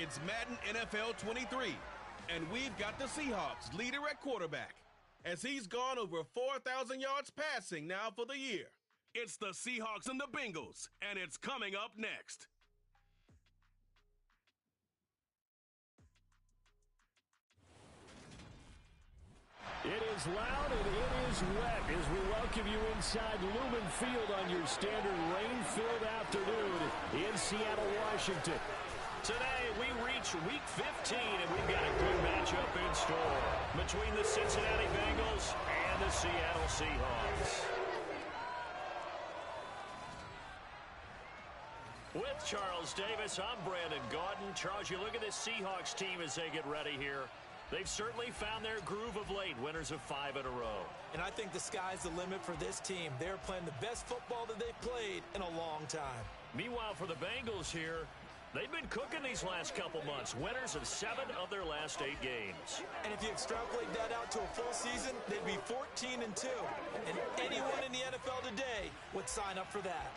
It's Madden NFL 23, and we've got the Seahawks leader at quarterback, as he's gone over 4,000 yards passing now for the year. It's the Seahawks and the Bengals, and it's coming up next. It is loud and it is wet as we welcome you inside Lumen Field on your standard rain-filled afternoon in Seattle, Washington. Today we reach Week 15 and we've got a good matchup in store between the Cincinnati Bengals and the Seattle Seahawks. With Charles Davis, I'm Brandon Gaudin. Charles, you look at this Seahawks team as they get ready here. They've certainly found their groove of late, winners of 5 in a row. And I think the sky's the limit for this team. They're playing the best football that they've played in a long time. Meanwhile, for the Bengals here, they've been cooking these last couple months, winners of 7 of their last 8 games. And if you extrapolate that out to a full season, they'd be 14-2. And anyone in the NFL today would sign up for that.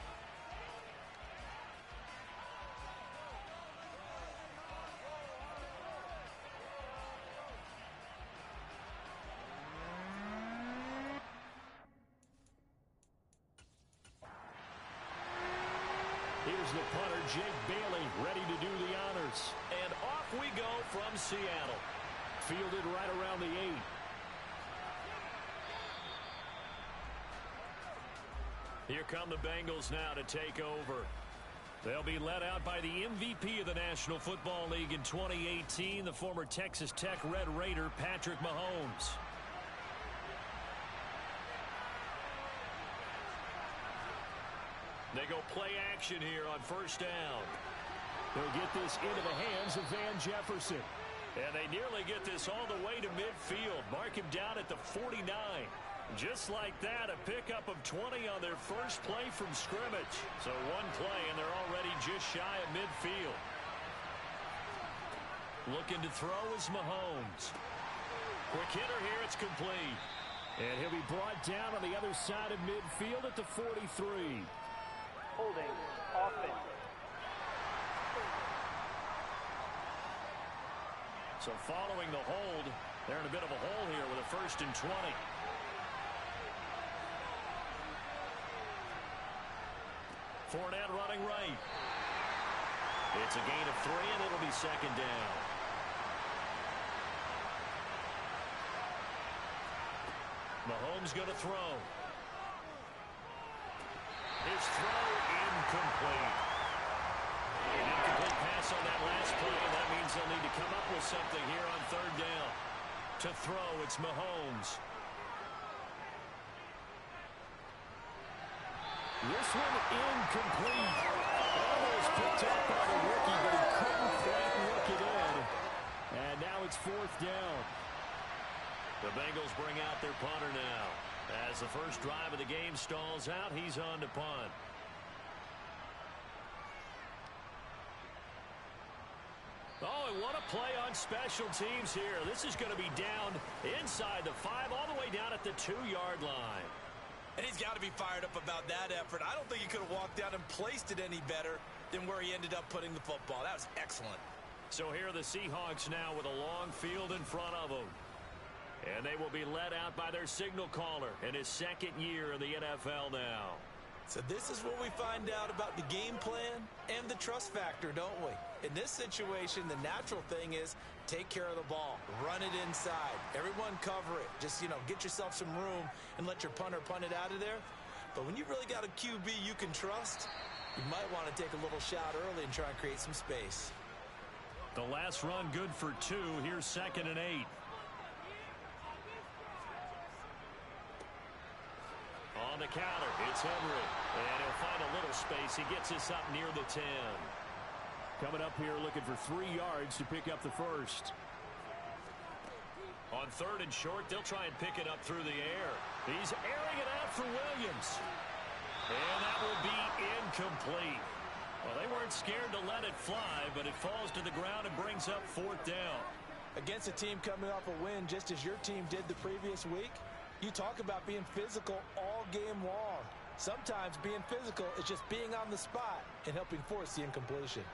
Here's the punter, Jake Bailey, ready to do the honors. And off we go from Seattle. Fielded right around the 8. Here come the Bengals now to take over. They'll be led out by the MVP of the National Football League in 2018, the former Texas Tech Red Raider, Patrick Mahomes. They go play action here on first down. They'll get this into the hands of Van Jefferson. And they nearly get this all the way to midfield. Mark him down at the 49. Just like that, a pickup of 20 on their first play from scrimmage. So one play, and they're already just shy of midfield. Looking to throw is Mahomes. Quick hitter here, it's complete. And he'll be brought down on the other side of midfield at the 43. Holding offense. So following the hold, they're in a bit of a hole here with a 1st and 20. Fournette running right. It's a gain of 3, and it'll be 2nd down. Mahomes going to throw. His throw incomplete. An incomplete pass on that last play. That means they'll need to come up with something here on 3rd down. To throw, it's Mahomes. This one incomplete. Almost picked up by the rookie, but he couldn't quite work it in. And now it's 4th down. The Bengals bring out their punter now. As the first drive of the game stalls out, he's on to punt. Oh, and what a play on special teams here. This is going to be down inside the 5, all the way down at the 2-yard line. And he's got to be fired up about that effort. I don't think he could have walked down and placed it any better than where he ended up putting the football. That was excellent. So here are the Seahawks now with a long field in front of them. And they will be led out by their signal caller in his 2nd year in the NFL now. So this is what we find out about the game plan and the trust factor, don't we? In this situation, the natural thing is take care of the ball. Run it inside. Everyone cover it. Just, get yourself some room and let your punter punt it out of there. But when you really got a QB you can trust, you might want to take a little shot early and try and create some space. The last run good for 2. Here's 2nd and 8. On the counter, it's Henry. And he'll find a little space. He gets this up near the 10. Coming up here looking for 3 yards to pick up the first. On 3rd and short, they'll try and pick it up through the air. He's airing it out for Williams. And that will be incomplete. Well, they weren't scared to let it fly, but it falls to the ground and brings up 4th down. Against a team coming off a win just as your team did the previous week, you talk about being physical all game long. Sometimes being physical is just being on the spot and helping force the incompletion.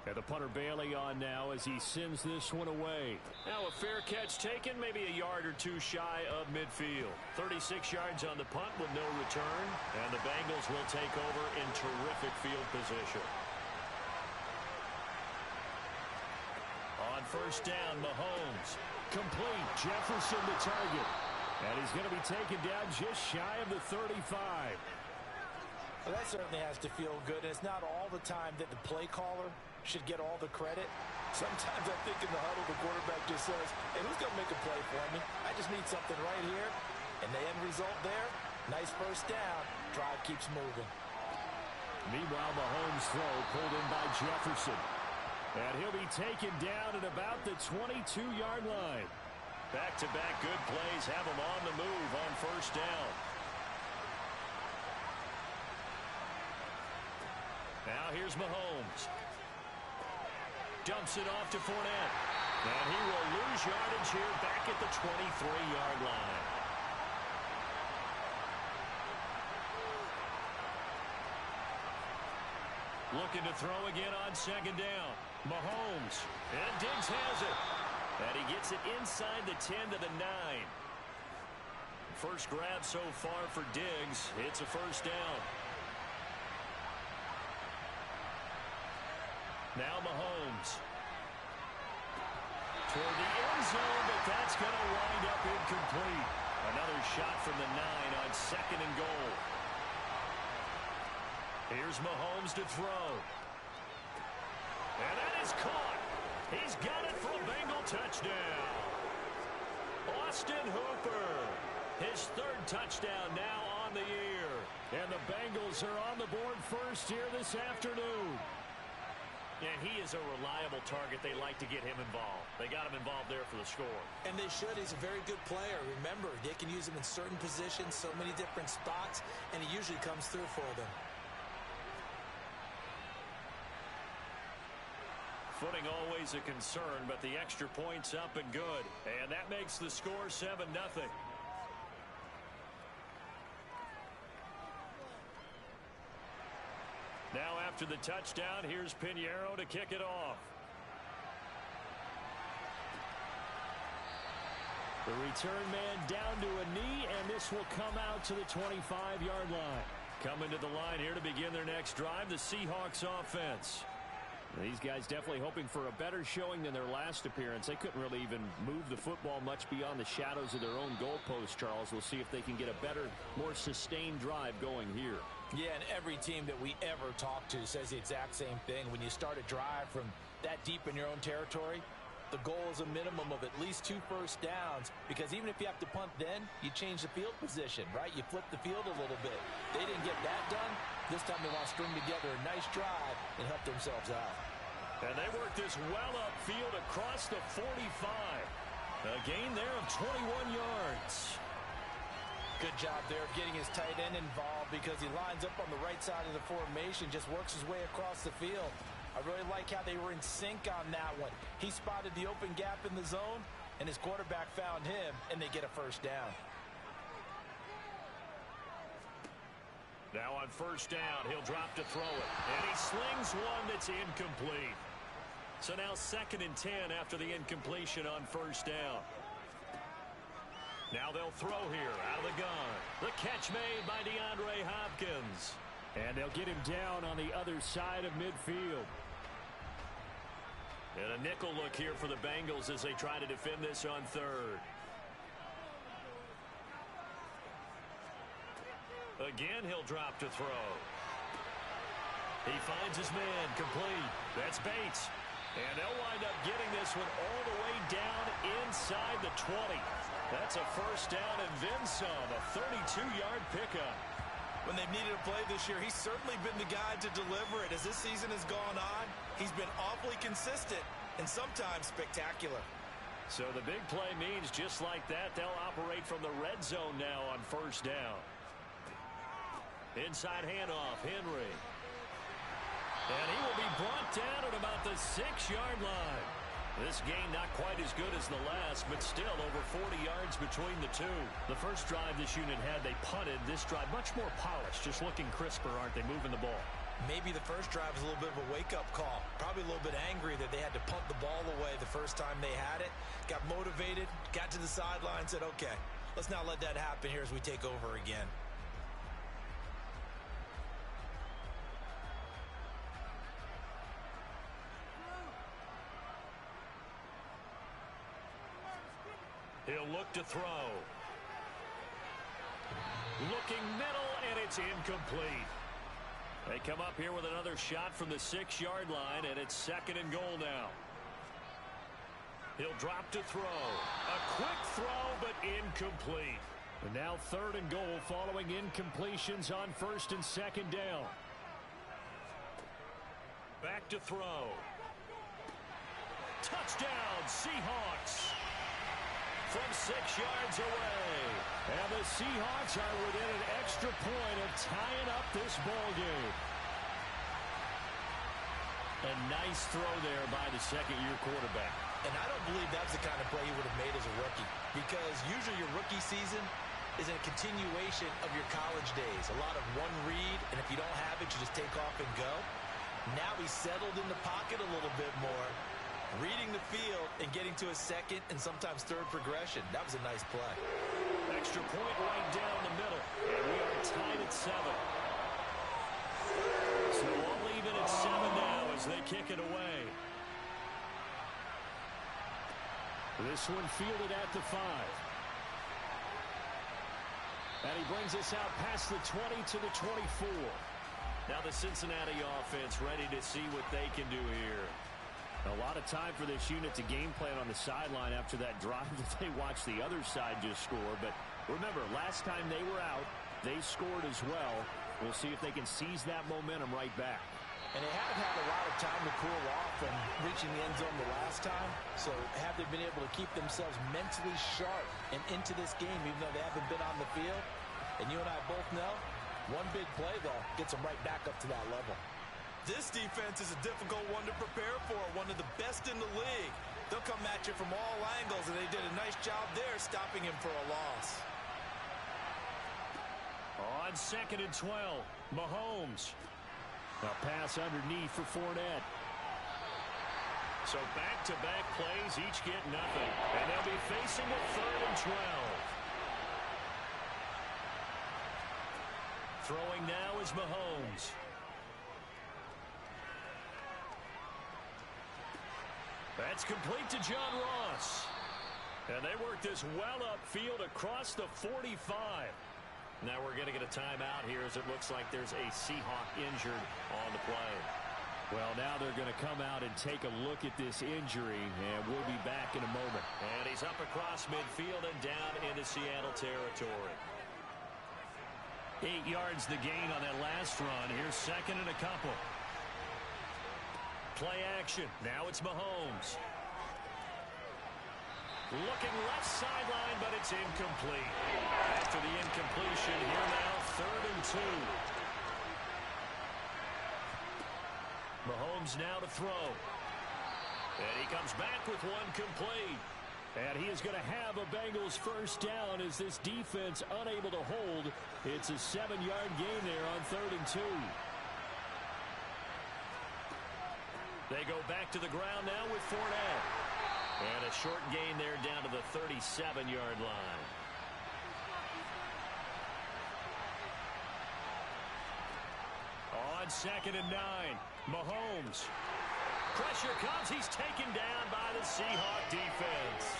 And the punter Bailey on now as he sends this one away. Now a fair catch taken, maybe a yard or two shy of midfield. 36 yards on the punt with no return. And the Bengals will take over in terrific field position. On first down, Mahomes. Complete. Jefferson the target. And he's going to be taken down just shy of the 35. Well, that certainly has to feel good. And it's not all the time that the play caller should get all the credit. Sometimes I think in the huddle, the quarterback just says, hey, who's going to make a play for me? I just need something right here. And the end result there, nice first down. Drive keeps moving. Meanwhile, Mahomes' throw pulled in by Jefferson. And he'll be taken down at about the 22-yard line. Back-to-back good plays have him on the move on first down. Now here's Mahomes. Dumps it off to Fournette. And he will lose yardage here back at the 23-yard line. Looking to throw again on second down. Mahomes. And Diggs has it. And he gets it inside the 10 to the 9. First grab so far for Diggs. It's a first down. Now Mahomes. Toward the end zone, but that's going to wind up incomplete. Another shot from the 9 on second and goal. Here's Mahomes to throw. And that is caught. He's got it for a Bengal touchdown. Austin Hooper. His third touchdown now on the year. And the Bengals are on the board first here this afternoon. And he is a reliable target. They like to get him involved. They got him involved there for the score. And they should. He's a very good player. Remember, they can use him in certain positions, so many different spots, and he usually comes through for them. Footing always a concern, but the extra point's up and good. And that makes the score 7-0. Now after the touchdown, here's Pinheiro to kick it off. The return man down to a knee, and this will come out to the 25-yard line. Coming to the line here to begin their next drive, the Seahawks offense. These guys definitely hoping for a better showing than their last appearance. They couldn't really even move the football much beyond the shadows of their own goalpost, Charles. We'll see if they can get a better, more sustained drive going here. Yeah, and every team that we ever talk to says the exact same thing. When you start a drive from that deep in your own territory, the goal is a minimum of at least 2 first downs, because even if you have to punt then, you change the field position, right? You flip the field a little bit. They didn't get that done. This time they want to string together a nice drive and help themselves out. And they work this well upfield across the 45. A gain there of 21 yards. Good job there of getting his tight end involved, because he lines up on the right side of the formation, just works his way across the field. I really like how they were in sync on that one. He spotted the open gap in the zone, and his quarterback found him, and they get a first down. Now on first down, he'll drop to throw it. And he slings one that's incomplete. So now 2nd and 10 after the incompletion on first down. Now they'll throw here out of the gun. The catch made by DeAndre Hopkins. And they'll get him down on the other side of midfield. And a nickel look here for the Bengals as they try to defend this on third. Again, he'll drop to throw. He finds his man, complete. That's Bates. And they'll wind up getting this one all the way down inside the 20. That's a first down and then some, a 32-yard pickup. When they've needed a play this year, he's certainly been the guy to deliver it. As this season has gone on, he's been awfully consistent and sometimes spectacular. So the big play means just like that, they'll operate from the red zone now on first down. Inside handoff, Henry. And he will be brought down at about the 6-yard line. This game not quite as good as the last, but still over 40 yards between the two. The first drive this unit had, they punted. This drive much more polished, just looking crisper, aren't they, moving the ball? Maybe the first drive was a little bit of a wake-up call. Probably a little bit angry that they had to punt the ball away the first time they had it. Got motivated, got to the sideline, said, okay, let's not let that happen here as we take over again. He'll look to throw. Looking middle, and it's incomplete. They come up here with another shot from the 6-yard line, and it's 2nd and goal now. He'll drop to throw. A quick throw, but incomplete. And now 3rd and goal following incompletions on 1st and 2nd down. Back to throw. Touchdown, Seahawks. From 6 yards away. And the Seahawks are within an extra point of tying up this ball game. A nice throw there by the second-year quarterback. And I don't believe that was the kind of play he would have made as a rookie, because usually your rookie season is a continuation of your college days. A lot of one read, and if you don't have it, you just take off and go. Now he's settled in the pocket a little bit more, reading the field and getting to a second and sometimes third progression. That was a nice play. Extra point right down the middle. And we are tied at 7. So all even at 7 now as they kick it away. This one fielded at the 5. And he brings us out past the 20 to the 24. Now the Cincinnati offense ready to see what they can do here. A lot of time for this unit to game plan on the sideline after that drive that they watched the other side just score. But remember, last time they were out, they scored as well. We'll see if they can seize that momentum right back. And they haven't had a lot of time to cool off from reaching the end zone the last time. So have they been able to keep themselves mentally sharp and into this game, even though they haven't been on the field? And you and I both know, one big play, though, gets them right back up to that level. This defense is a difficult one to prepare for, one of the best in the league. They'll come at you from all angles, and they did a nice job there stopping him for a loss. On 2nd and 12, Mahomes. A pass underneath for Fournette. So back-to-back plays, each get nothing. And they'll be facing a 3rd and 12. Throwing now is Mahomes. That's complete to John Ross. And they work this well upfield across the 45. Now we're going to get a timeout here as it looks like there's a Seahawk injured on the play. Well, now they're going to come out and take a look at this injury, and we'll be back in a moment. And he's up across midfield and down into Seattle territory. 8 yards the gain on that last run. Here's 2nd and a couple. Play action. Now it's Mahomes. Looking left sideline, but it's incomplete. After the incompletion, here now, 3rd and 2. Mahomes now to throw. And he comes back with one complete. And he is going to have a Bengals first down as this defense unable to hold. It's a 7-yard gain there on 3rd and 2. They go back to the ground now with Fournette. And a short gain there down to the 37-yard line. On 2nd and 9, Mahomes. Pressure comes. He's taken down by the Seahawk defense.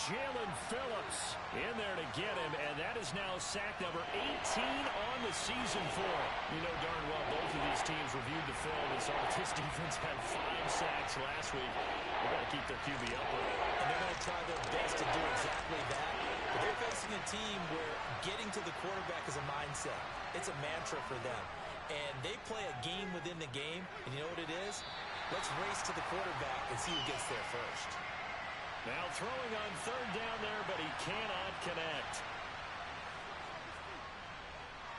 Jalen Phillips in there to get him, and that is now sack number 18 on the season for him. You know darn well both of these teams reviewed the film and saw that this defense had 5 sacks last week. They've got to keep their QB upright. And they're going to try their best to do exactly that. But they're facing a team where getting to the quarterback is a mindset. It's a mantra for them. And they play a game within the game, and you know what it is? Let's race to the quarterback and see who gets there first. Now throwing on 3rd down there, but he cannot connect.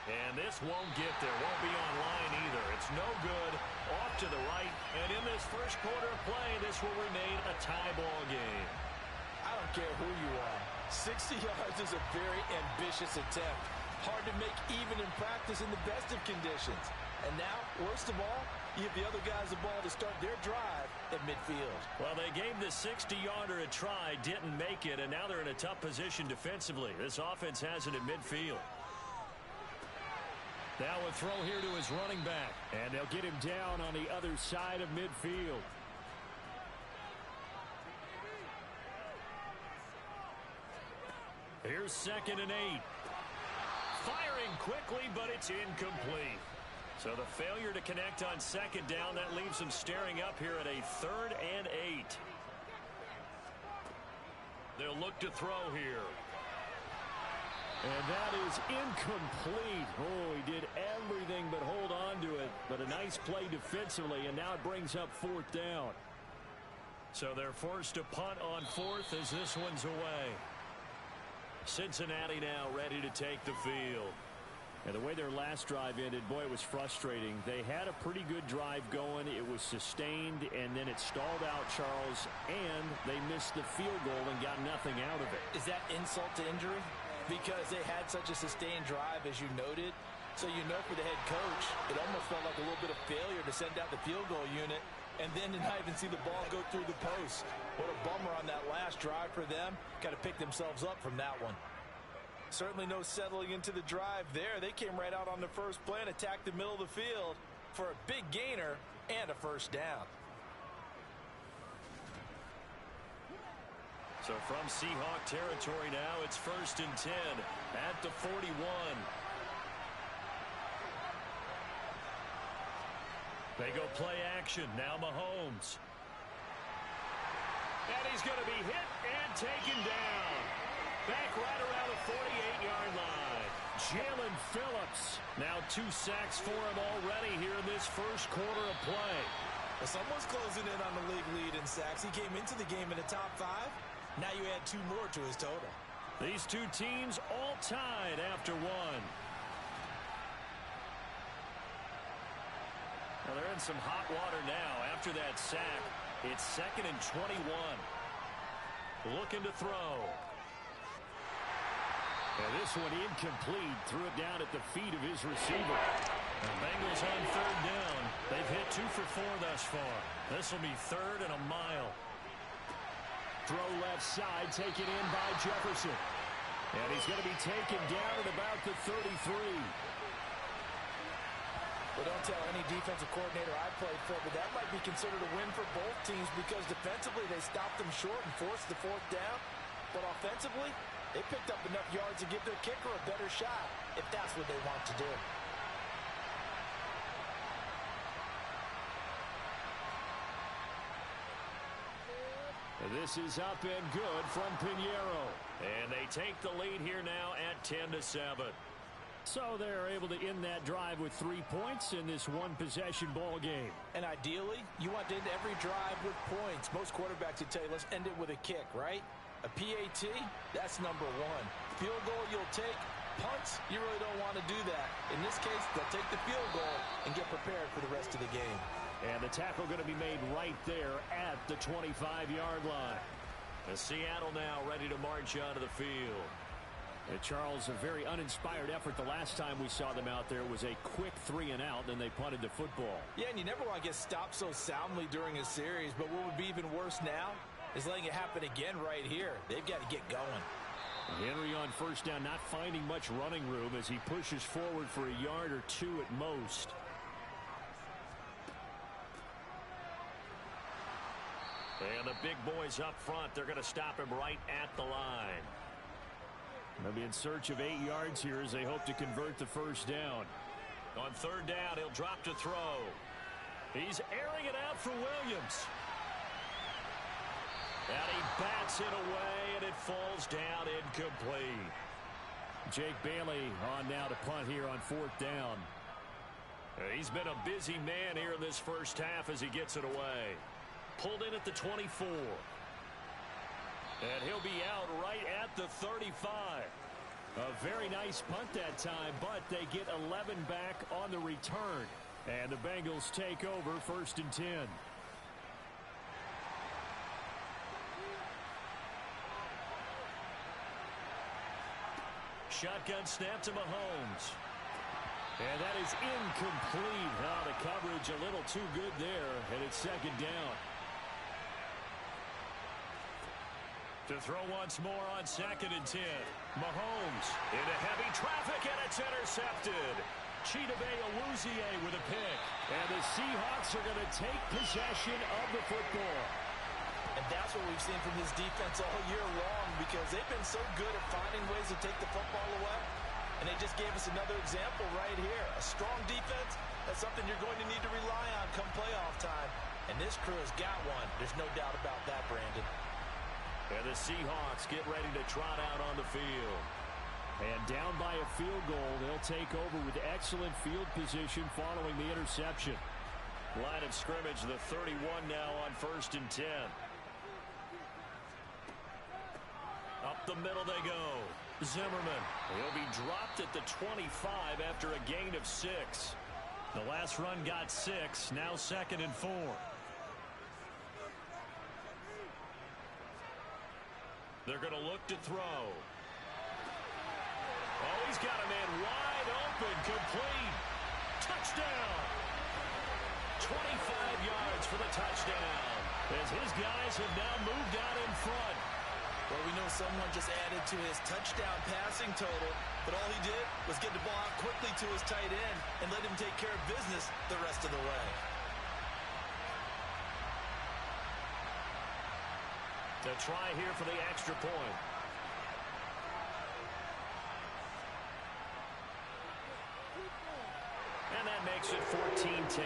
And this won't get there. Won't be on line either. It's no good. Off to the right. And in this first quarter of play, this will remain a tie ball game. I don't care who you are. 60 yards is a very ambitious attempt. Hard to make even in practice in the best of conditions. And now, worst of all, you give the other guys the ball to start their drive at midfield. Well, they gave the 60-yarder a try, didn't make it, and now they're in a tough position defensively. This offense has it at midfield. Now a throw here to his running back. And they'll get him down on the other side of midfield. Here's 2nd and 8. Firing quickly, but it's incomplete. So the failure to connect on 2nd down, that leaves them staring up here at a 3rd and 8. They'll look to throw here. And that is incomplete. Oh, he did everything but hold on to it. But a nice play defensively, and now it brings up 4th down. So they're forced to punt on 4th as this one's away. Cincinnati now ready to take the field. And the way their last drive ended, boy, it was frustrating. They had a pretty good drive going. It was sustained, and then it stalled out, Charles, and they missed the field goal and got nothing out of it. Is that insult to injury? Because they had such a sustained drive, as you noted. So you know for the head coach, it almost felt like a little bit of failure to send out the field goal unit and then to not even see the ball go through the post. What a bummer on that last drive for them. Got to pick themselves up from that one. Certainly no settling into the drive there. They came right out on the first play and attacked the middle of the field for a big gainer and a first down. So from Seahawk territory now, it's 1st and 10 at the 41. They go play action. Now Mahomes. And he's going to be hit and taken down. Back right around the 48-yard line. Jalen Phillips. Now 2 sacks for him already here in this first quarter of play. Well, someone's closing in on the league lead in sacks. He came into the game in the top 5. Now you add 2 more to his total. These two teams all tied after one. Well, they're in some hot water now. After that sack, it's 2nd and 21. Looking to throw. And this one incomplete. Threw it down at the feet of his receiver. The Bengals on 3rd down. They've hit 2 for 4 thus far. This will be 3rd and a mile. Throw left side, taken in by Jefferson. And he's going to be taken down at about the 33. Well, don't tell any defensive coordinator I played for, but that might be considered a win for both teams because defensively they stopped them short and forced the 4th down. But offensively, they picked up enough yards to give their kicker a better shot if that's what they want to do. This is up and good from Pinheiro. And they take the lead here now at 10-7. So they're able to end that drive with 3 points in this one-possession ball game. And ideally, you want to end every drive with points. Most quarterbacks would tell you, let's end it with a kick, right? A PAT, that's number 1. Field goal you'll take. Punts, you really don't want to do that. In this case, they'll take the field goal and get prepared for the rest of the game. And the tackle going to be made right there at the 25-yard line. And Seattle now ready to march onto the field. And Charles, a very uninspired effort. The last time we saw them out there was a quick 3 and out, then they punted the football. Yeah, and you never want to get stopped so soundly during a series, but what would be even worse now is letting it happen again right here. They've got to get going. Henry on 1st down, not finding much running room as he pushes forward for a yard or 2 at most. And the big boys up front, they're going to stop him right at the line. They'll be in search of 8 yards here as they hope to convert the 1st down. On 3rd down, he'll drop to throw. He's airing it out for Williams. And he bats it away, and it falls down incomplete. Jake Bailey on now to punt here on 4th down. He's been a busy man here in this first half as he gets it away. Pulled in at the 24. And he'll be out right at the 35. A very nice punt that time, but they get 11 back on the return. And the Bengals take over 1st and 10. Shotgun snap to Mahomes. And that is incomplete. The coverage a little too good there, and it's second down. To throw once more on 2nd and 10. Mahomes into heavy traffic, and it's intercepted. Chidobe Awuzie with a pick. And the Seahawks are going to take possession of the football. And that's what we've seen from his defense all year long, because they've been so good at finding ways to take the football away. And they just gave us another example right here. A strong defense, that's something you're going to need to rely on come playoff time. And this crew has got one. There's no doubt about that, Brandon. And the Seahawks get ready to trot out on the field. And down by a field goal, they'll take over with excellent field position following the interception. Line of scrimmage, the 31 now on 1st and 10. Up the middle they go. Zimmerman. He'll be dropped at the 25 after a gain of 6. The last run got 6. Now 2nd and 4. They're going to look to throw. Oh, he's got a man wide open. Complete. Touchdown. 25 yards for the touchdown, as his guys have now moved out in front. Well, we know someone just added to his touchdown passing total, but all he did was get the ball out quickly to his tight end and let him take care of business the rest of the way. To try here for the extra point. And that makes it 14-10.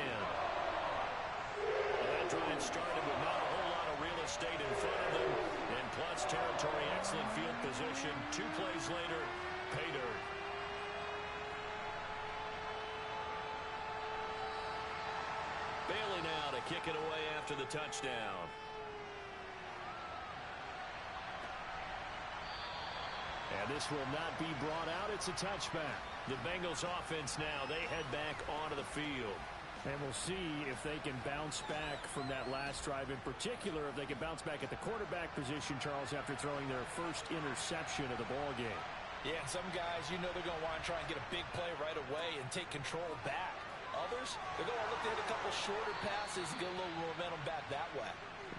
That drive started with not a whole lot of real estate in front of them. In plus territory, excellent field position. 2 plays later, pay dirt. Bailey now to kick it away after the touchdown. And this will not be brought out. It's a touchback. The Bengals offense now, they head back onto the field. And we'll see if they can bounce back from that last drive. In particular, if they can bounce back at the quarterback position, Charles, after throwing their first interception of the ball game. Yeah, some guys, you know they're going to want to try and get a big play right away and take control back. Others, they're going to look to hit a couple shorter passes, get a little momentum back that way.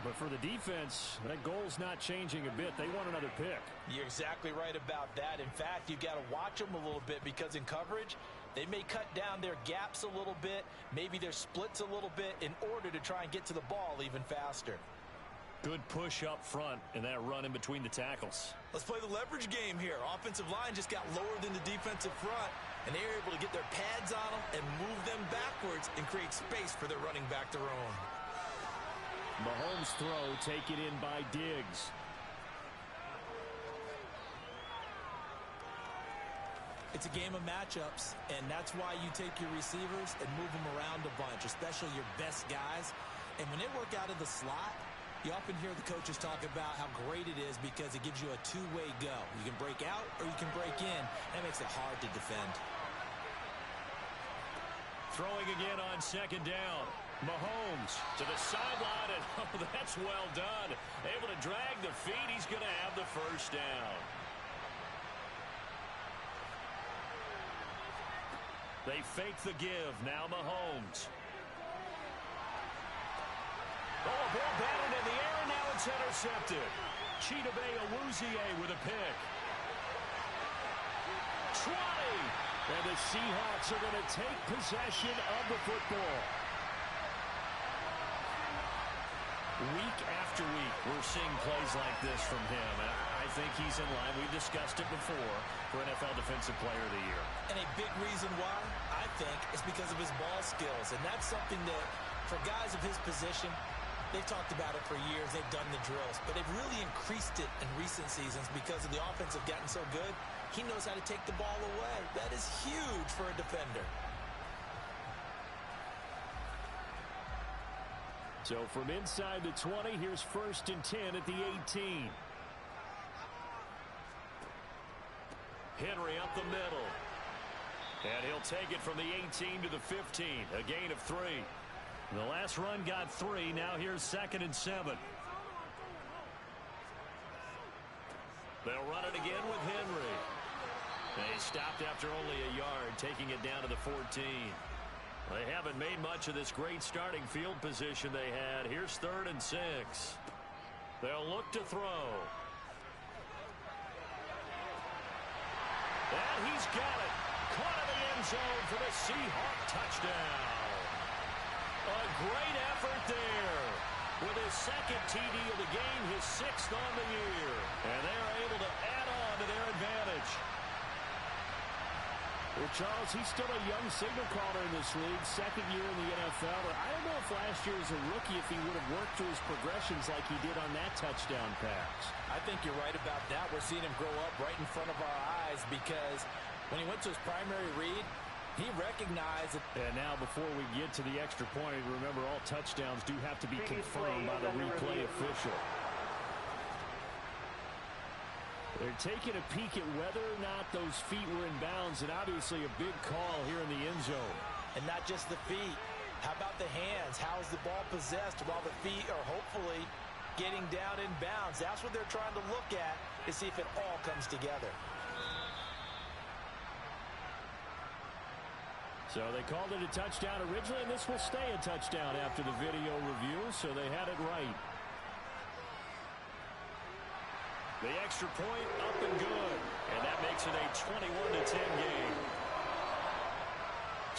But for the defense, that goal's not changing a bit. They want another pick. You're exactly right about that. In fact, you've got to watch them a little bit, because in coverage, they may cut down their gaps a little bit, maybe their splits a little bit, in order to try and get to the ball even faster. Good push up front and that run in between the tackles. Let's play the leverage game here. Offensive line just got lower than the defensive front, and they were able to get their pads on them and move them backwards and create space for their running back to roam. Mahomes' throw taken in by Diggs. It's a game of matchups, and that's why you take your receivers and move them around a bunch, especially your best guys. And when they work out of the slot, you often hear the coaches talk about how great it is because it gives you a two-way go. You can break out or you can break in. That makes it hard to defend. Throwing again on 2nd down. Mahomes to the sideline, and oh, that's well done. Able to drag the feet. He's going to have the first down. They fake the give. Now Mahomes. Oh, a ball batted in the air, and now it's intercepted. Chidobe Awuzie with a pick. 20. And the Seahawks are going to take possession of the football. Week after week, we're seeing plays like this from him. I think he's in line. We've discussed it before for NFL Defensive Player of the Year. And a big reason why, I think, is because of his ball skills. And that's something that, for guys of his position, they've talked about it for years. They've done the drills. But they've really increased it in recent seasons because of the offense have gotten so good. He knows how to take the ball away. That is huge for a defender. So from inside the 20, here's 1st and 10 at the 18. Henry up the middle. And he'll take it from the 18 to the 15. A gain of 3. The last run got 3. Now here's 2nd and 7. They'll run it again with Henry. They stopped after only a yard, taking it down to the 14. They haven't made much of this great starting field position they had. Here's 3rd and 6. They'll look to throw. And he's got it. Caught in the end zone for the Seahawk touchdown. A great effort there. With his 2nd TD of the game, his 6th on the year. And they're able to add on to their advantage. Well, Charles, he's still a young signal caller in this league, 2nd year in the NFL. But I don't know if last year as a rookie, if he would have worked through his progressions like he did on that touchdown pass. I think you're right about that. We're seeing him grow up right in front of our eyes because when he went to his primary read, he recognized it. And now before we get to the extra point, remember all touchdowns do have to be confirmed by the replay official. They're taking a peek at whether or not those feet were in bounds, and obviously a big call here in the end zone. And not just the feet. How about the hands? How's the ball possessed while the feet are hopefully getting down in bounds? That's what they're trying to look at to see if it all comes together. So they called it a touchdown originally, and this will stay a touchdown after the video review, so they had it right. The extra point up and good. And that makes it a 21-10 game.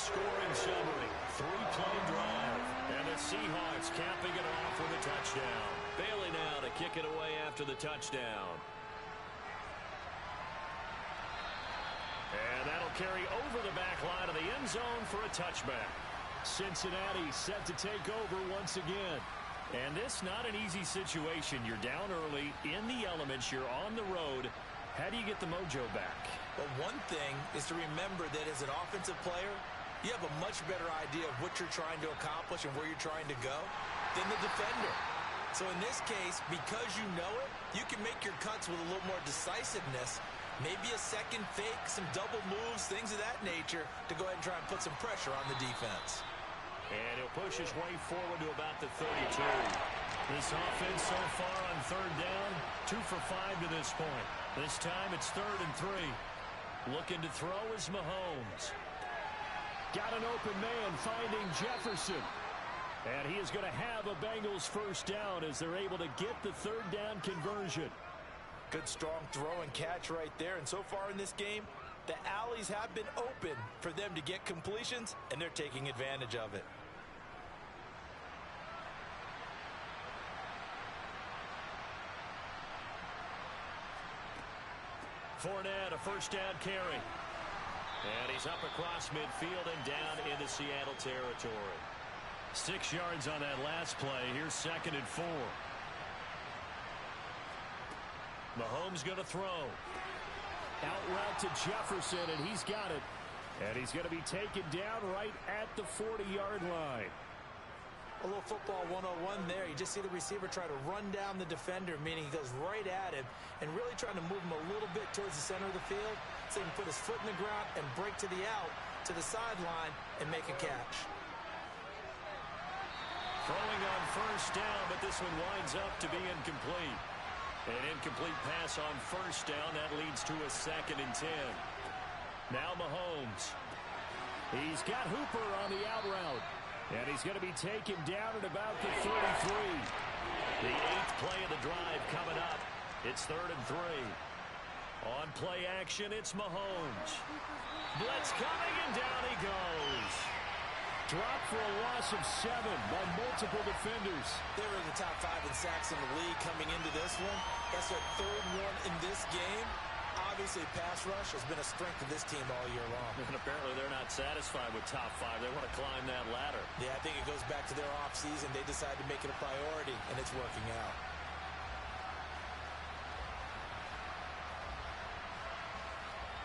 Scoring summary. 3-play drive. And the Seahawks capping it off with a touchdown. Bailey now to kick it away after the touchdown. And that'll carry over the back line of the end zone for a touchback. Cincinnati set to take over once again. And this not an easy situation. You're down early, in the elements, you're on the road. How do you get the mojo back? Well, one thing is to remember that as an offensive player, you have a much better idea of what you're trying to accomplish and where you're trying to go than the defender. So in this case, because you know it, you can make your cuts with a little more decisiveness. Maybe a second fake, some double moves, things of that nature to go ahead and try and put some pressure on the defense. And he'll push his way forward to about the 32. This offense so far on 3rd down, 2 for 5 to this point. This time it's 3rd and 3. Looking to throw is Mahomes. Got an open man finding Jefferson. And he is going to have a Bengals 1st down as they're able to get the 3rd down conversion. Good strong throw and catch right there. And so far in this game, the alleys have been open for them to get completions, and they're taking advantage of it. Fournette, a 1st down carry. And he's up across midfield and down into Seattle territory. 6 yards on that last play. Here's 2nd and 4. Mahomes going to throw. Out route to Jefferson, and he's got it. And he's going to be taken down right at the 40-yard line. A little football 101 there. You just see the receiver try to run down the defender, meaning he goes right at him and really trying to move him a little bit towards the center of the field so he can put his foot in the ground and break to the out, to the sideline, and make a catch. Throwing on 1st down, but this one winds up to be incomplete. An incomplete pass on 1st down. That leads to a 2nd and 10. Now Mahomes. He's got Hooper on the out route. And he's going to be taken down at about the 33. The 8th play of the drive coming up. It's 3rd and 3. On play action, it's Mahomes. Blitz coming, and down he goes. Dropped for a loss of 7 by multiple defenders. They were in the top 5 in sacks in the league coming into this one. That's their 3rd one in this game. Obviously, pass rush has been a strength of this team all year long. And apparently they're not satisfied with top 5. They want to climb that ladder. Yeah, I think it goes back to their offseason. They decided to make it a priority, and it's working out.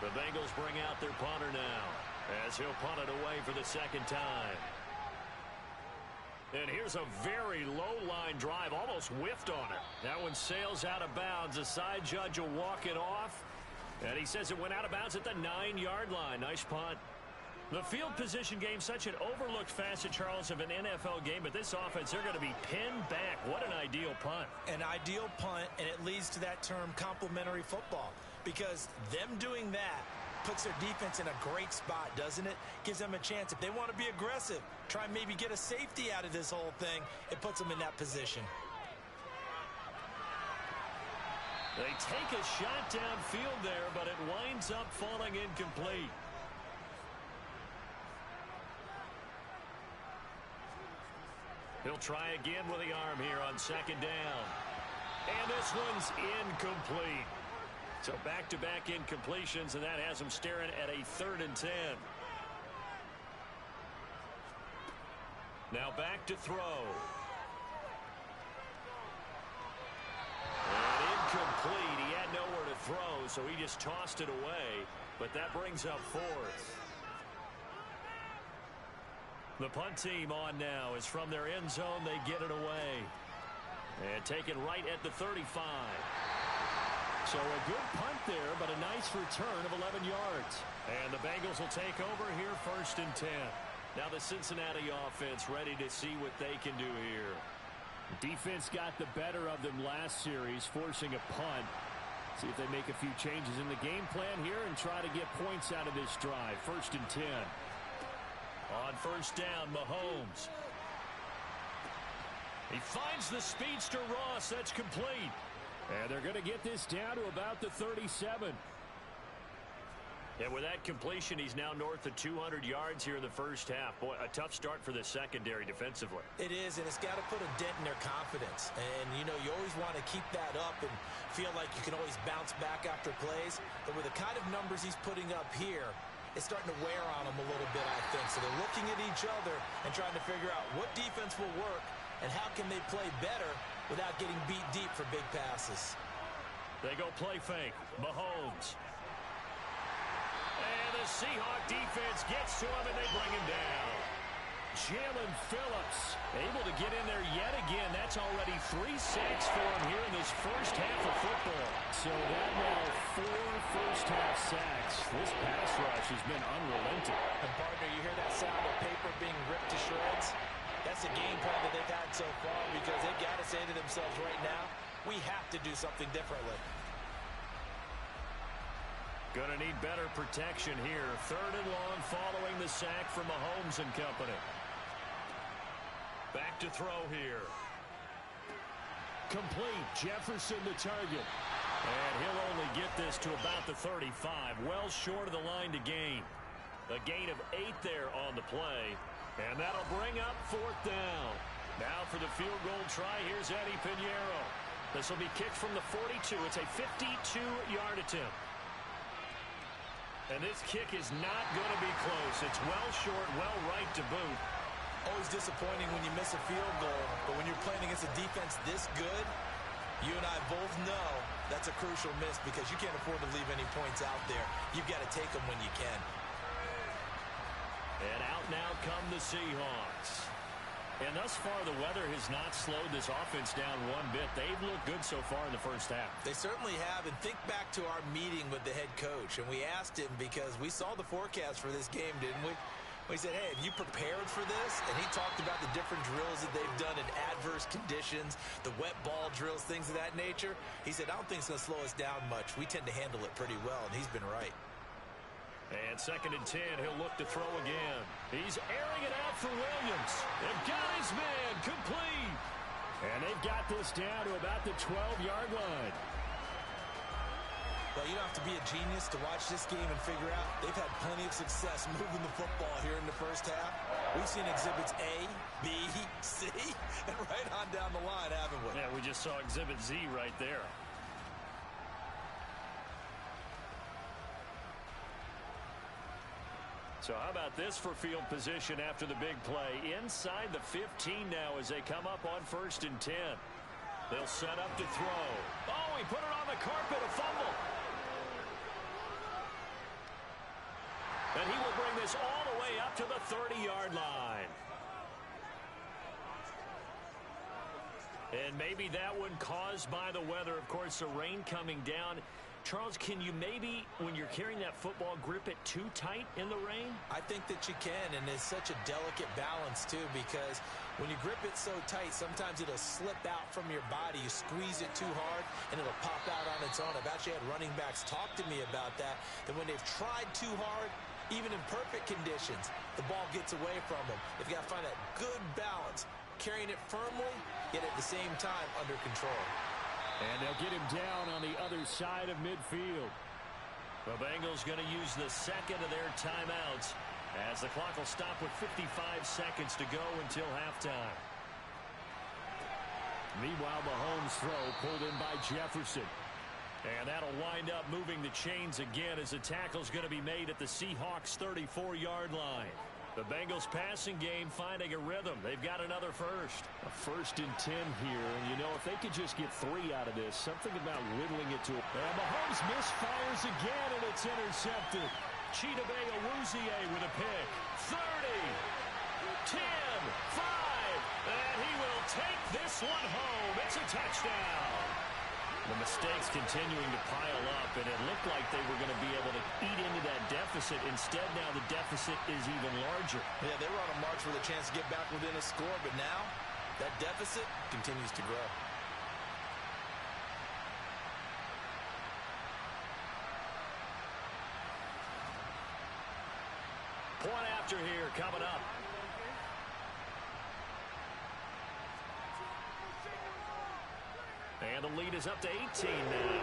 The Bengals bring out their punter now as he'll punt it away for the 2nd time. And here's a very low-line drive, almost whiffed on it. That one sails out of bounds. The side judge will walk it off. And he says it went out of bounds at the 9-yard line. Nice punt. The field position game, such an overlooked facet, Charles, of an NFL game. But this offense, they're going to be pinned back. What an ideal punt. An ideal punt, and it leads to that term complementary football. Because them doing that puts their defense in a great spot, doesn't it? Gives them a chance. If they want to be aggressive, try and maybe get a safety out of this whole thing, it puts them in that position. They take a shot downfield there, but it winds up falling incomplete. He'll try again with the arm here on second down. And this one's incomplete. So back-to-back incompletions, and that has him staring at a 3rd and 10. Now back to throw. And incomplete. He had nowhere to throw, so he just tossed it away. But that brings up 4th. The punt team on now is from their end zone. They get it away. And taken right at the 35. So a good punt there, but a nice return of 11 yards. And the Bengals will take over here 1st and 10. Now the Cincinnati offense ready to see what they can do here. Defense got the better of them last series, forcing a punt. See if they make a few changes in the game plan here and try to get points out of this drive. 1st and 10. On 1st down, Mahomes. He finds the speedster Ross. That's complete. And they're going to get this down to about the 37. And with that completion, he's now north of 200 yards here in the first half. Boy, a tough start for the secondary defensively. It is, and it's got to put a dent in their confidence. And, you know, you always want to keep that up and feel like you can always bounce back after plays. But with the kind of numbers he's putting up here, it's starting to wear on them a little bit, I think. So they're looking at each other and trying to figure out what defense will work and how can they play better without getting beat deep for big passes. They go play fake. Mahomes. And the Seahawk defense gets to him, and they bring him down. Jalen Phillips able to get in there yet again. That's already 3 sacks for him here in this first half of football. So that now 4 first-half sacks. This pass rush has been unrelenting. And, partner, you hear that sound of paper being ripped to shreds? That's the game plan that they've had so far because they've got to say to themselves right now, we have to do something differently. Going to need better protection here. 3rd and long following the sack from Mahomes and company. Back to throw here. Complete. Jefferson the target. And he'll only get this to about the 35. Well short of the line to gain. A gain of 8 there on the play. And that'll bring up 4th down. Now for the field goal try, here's Eddie Pinheiro. This will be kicked from the 42. It's a 52-yard attempt. And this kick is not going to be close. It's well short, well right to boot. Always disappointing when you miss a field goal, but when you're playing against a defense this good, you and I both know that's a crucial miss because you can't afford to leave any points out there. You've got to take them when you can. And out now come the Seahawks. And thus far, the weather has not slowed this offense down one bit. They've looked good so far in the first half. They certainly have. And think back to our meeting with the head coach. And we asked him because we saw the forecast for this game, didn't we? We said, hey, have you prepared for this? And he talked about the different drills that they've done in adverse conditions, the wet ball drills, things of that nature. He said, I don't think it's going to slow us down much. We tend to handle it pretty well, and he's been right. And 2nd and 10, he'll look to throw again. He's airing it out for Williams. They've got his man complete. And they've got this down to about the 12-yard line. Well, you don't have to be a genius to watch this game and figure out they've had plenty of success moving the football here in the first half. We've seen exhibits A, B, C, and right on down the line, haven't we? Yeah, we just saw exhibit Z right there. So how about this for field position after the big play? Inside the 15 now as they come up on 1st and 10. They'll set up to throw. Oh, he put it on the carpet, a fumble. And he will bring this all the way up to the 30-yard line. And maybe that one caused by the weather. Of course, the rain coming down Charles, can you maybe, when you're carrying that football, grip it too tight in the rain? I think that you can, and it's such a delicate balance, too, because when you grip it so tight, sometimes it'll slip out from your body. You squeeze it too hard, and it'll pop out on its own. I've actually had running backs talk to me about that when they've tried too hard, even in perfect conditions, the ball gets away from them. They've got to find that good balance, carrying it firmly, yet at the same time under control. And they'll get him down on the other side of midfield. The Bengals going to use the second of their timeouts as the clock will stop with 55 seconds to go until halftime. Meanwhile, Mahomes' throw pulled in by Jefferson. And that'll wind up moving the chains again as the tackle's going to be made at the Seahawks' 34-yard line. The Bengals passing game finding a rhythm. They've got another first. A 1st and 10 here. And, you know, if they could just get 3 out of this, something about whittling it to it. And Mahomes misfires again, and it's intercepted. Chidobe Awuzie with a pick. 30, 10, 5, and he will take this one home. It's a touchdown. The mistakes continuing to pile up, and it looked like they were going to be able to eat into that deficit. Instead, now the deficit is even larger. Yeah, they were on a march with a chance to get back within a score, but now that deficit continues to grow. Point after here coming up. And the lead is up to 18 now.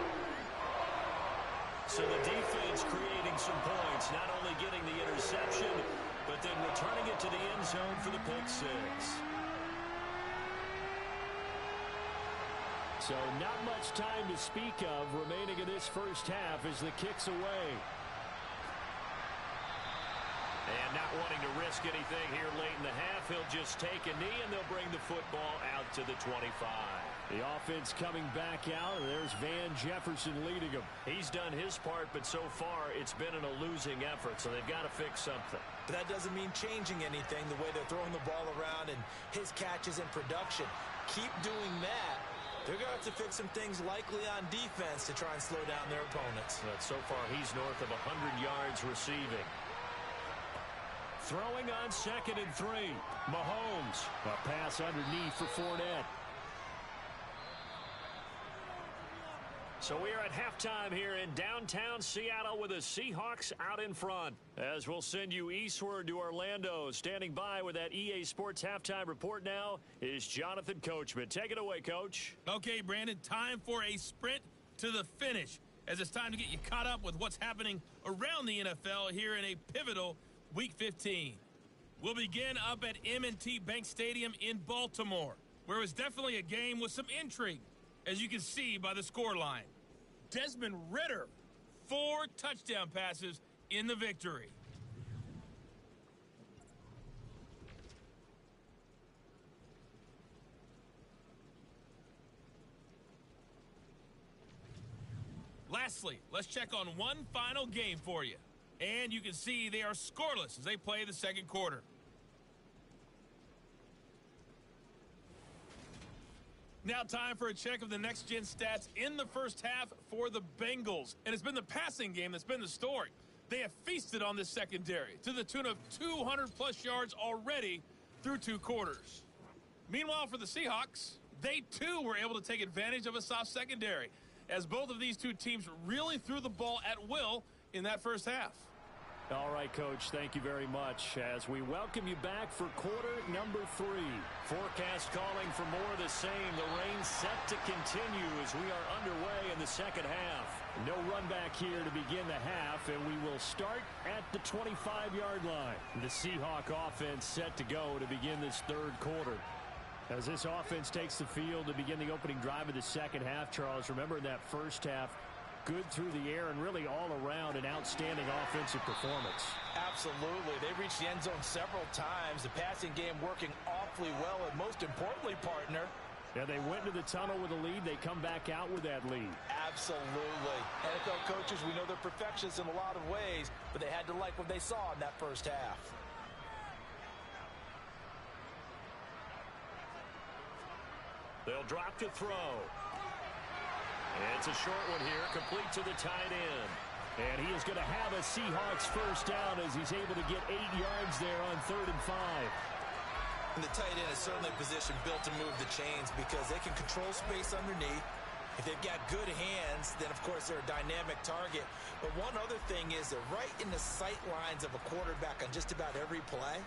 So the defense creating some points, not only getting the interception, but then returning it to the end zone for the pick six. So not much time to speak of remaining in this first half as the kick's away. And not wanting to risk anything here late in the half, he'll just take a knee and they'll bring the football out to the 25. The offense coming back out, and there's Van Jefferson leading them. He's done his part, but so far it's been in a losing effort, so they've got to fix something. But that doesn't mean changing anything, the way they're throwing the ball around and his catches and production. Keep doing that. They're going to have to fix some things likely on defense to try and slow down their opponents. But so far he's north of 100 yards receiving. Throwing on 2nd and 3. Mahomes. A pass underneath for Fournette. So we are at halftime here in downtown Seattle with the Seahawks out in front. As we'll send you eastward to Orlando. Standing by with that EA Sports halftime report now is Jonathan Coachman. Take it away, Coach. Okay, Brandon, time for a sprint to the finish, as it's time to get you caught up with what's happening around the NFL here in a pivotal Week 15. We'll begin up at M&T Bank Stadium in Baltimore, where it was definitely a game with some intrigue, as you can see by the scoreline. Desmond Ridder, 4 touchdown passes in the victory. Lastly, let's check on one final game for you. And you can see they are scoreless as they play the second quarter. Now time for a check of the next-gen stats in the first half for the Bengals. And it's been the passing game that's been the story. They have feasted on this secondary to the tune of 200-plus yards already through 2 quarters. Meanwhile, for the Seahawks, they too were able to take advantage of a soft secondary, as both of these two teams really threw the ball at will in that first half. All right, Coach, thank you very much as we welcome you back for quarter number 3. Forecast calling for more of the same. The rain set to continue as we are underway in the second half. No run back here to begin the half, and we will start at the 25-yard line. The Seahawk offense set to go to begin this third quarter. As this offense takes the field to begin the opening drive of the second half, Charles, remember in that first half, good through the air and really all around an outstanding offensive performance. Absolutely. They reached the end zone several times. The passing game working awfully well, and most importantly, partner, yeah, they went to the tunnel with a lead. They come back out with that lead. Absolutely. NFL coaches, we know they're perfectionists in a lot of ways, but they had to like what they saw in that first half. They'll drop to throw. It's a short one here, complete to the tight end. And he is going to have a Seahawks first down as he's able to get 8 yards there on 3rd and 5. And the tight end is certainly a position built to move the chains because they can control space underneath. If they've got good hands, then, of course, they're a dynamic target. But one other thing is they're right in the sight lines of a quarterback on just about every play.